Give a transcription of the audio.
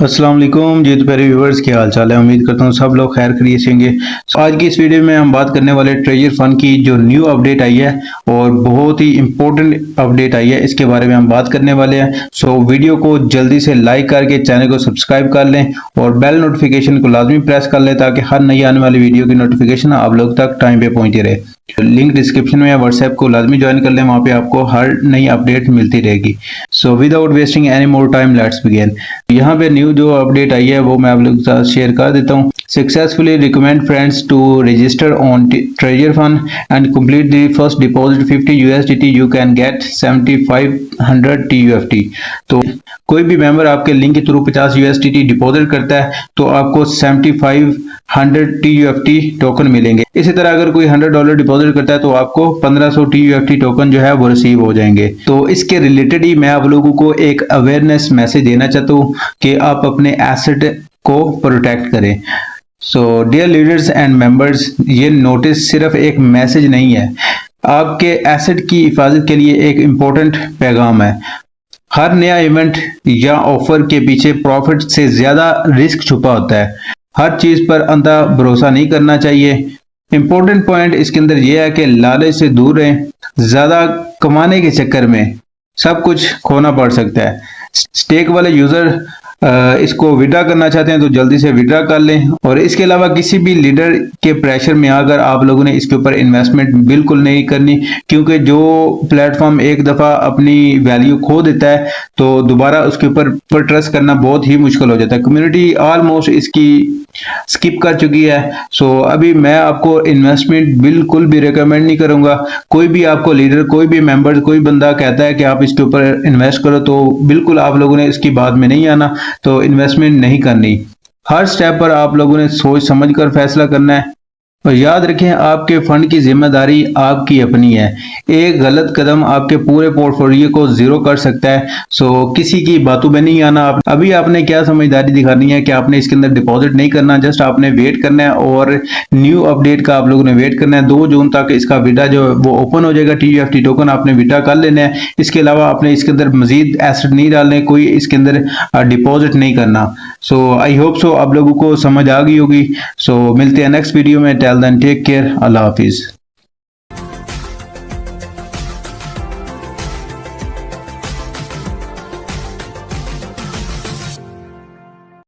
अस्सलाम वालेकुम जी। तो प्यारे व्यूवर्स, क्या हाल चाल है। उम्मीद करता हूँ सब लोग खैर खैरियत से होंगे। आज की इस वीडियो में हम बात करने वाले ट्रेजर फंड की जो न्यू अपडेट आई है और बहुत ही इंपॉर्टेंट अपडेट आई है, इसके बारे में हम बात करने वाले हैं। सो वीडियो को जल्दी से लाइक करके चैनल को सब्सक्राइब कर लें और बेल नोटिफिकेशन को लाजमी प्रेस कर लें ताकि हर नई आने वाली वीडियो की नोटिफिकेशन आप लोग तक टाइम पे पहुंचती रहे। लिंक डिस्क्रिप्शन में या व्हाट्सएप को लाजमी ज्वाइन कर लें, वहाँ पे आपको हर नई अपडेट मिलती रहेगी। So without wasting any more time let's begin. यहाँ पे न्यू जो अपडेट आई है वो मैं आप लोगों के साथ शेयर कर देता हूँ। Successfully recommend friends to register on treasure fund and complete the first deposit 50 USDT you can get 7500 TUFT। तो कोई भी मेंबर आपके लिंक के थ्रू 50 USDT डिपॉजिट करता है तो आपको 7500 TUFT टोकन मिलेंगे। इसी तरह अगर कोई $100 डिपॉजिट करता है तो आपको 1500 TUFT टोकन जो है वो रिसीव हो जाएंगे। तो इसके रिलेटेड ही मैं आप लोगों को एक अवेयरनेस मैसेज देना चाहता हूँ कि आप अपने एसेट को प्रोटेक्ट करें। So dear leaders and members, ये नोटिस सिर्फ एक मैसेज नहीं है, आपके एसेट की हिफाजत के लिए एक इम्पोर्टेंट पैगाम है। हर नया इवेंट या ऑफर के पीछे प्रॉफिट से ज्यादा रिस्क छुपा होता है। हर चीज पर अंधा भरोसा नहीं करना चाहिए। इंपॉर्टेंट पॉइंट इसके अंदर यह है कि लालच से दूर रहें। ज्यादा कमाने के चक्कर में सब कुछ खोना पड़ सकता है। स्टेक वाले यूजर इसको विड्रा करना चाहते हैं तो जल्दी से विड्रा कर लें। और इसके अलावा किसी भी लीडर के प्रेशर में आकर आप लोगों ने इसके ऊपर इन्वेस्टमेंट बिल्कुल नहीं करनी, क्योंकि जो प्लेटफॉर्म एक दफा अपनी वैल्यू खो देता है तो दोबारा उसके ऊपर ट्रस्ट करना बहुत ही मुश्किल हो जाता है। कम्युनिटी ऑलमोस्ट इसकी स्किप कर चुकी है। सो अभी मैं आपको इन्वेस्टमेंट बिल्कुल भी रिकमेंड नहीं करूंगा। कोई भी आपको लीडर, कोई भी मेंबर, कोई बंदा कहता है कि आप इसके ऊपर इन्वेस्ट करो तो बिल्कुल आप लोगों ने इसकी बात में नहीं आना, तो इन्वेस्टमेंट नहीं करनी। हर स्टेप पर आप लोगों ने सोच समझ कर फैसला करना है। और याद रखें, आपके फंड की जिम्मेदारी आपकी अपनी है। एक गलत कदम आपके पूरे पोर्टफोलियो को जीरो कर सकता है। सो किसी की बातों में नहीं आना। अभी आपने क्या समझदारी दिखानी है कि आपने इसके अंदर डिपॉजिट नहीं करना, जस्ट आपने वेट करना है और न्यू अपडेट का आप लोगों ने वेट करना है। 2 जून तक इसका विड्रा जो वो ओपन हो जाएगा। TUFT टोकन आपने विड्रा कर लेना है। इसके अलावा आपने इसके अंदर मजीद एसेट नहीं डालने, कोई इसके अंदर डिपॉजिट नहीं करना। सो आई होप सो आप लोगों को समझ आ गई होगी। सो मिलते हैं नेक्स्ट वीडियो में। टेल देन टेक केयर, अल्लाह हाफिज।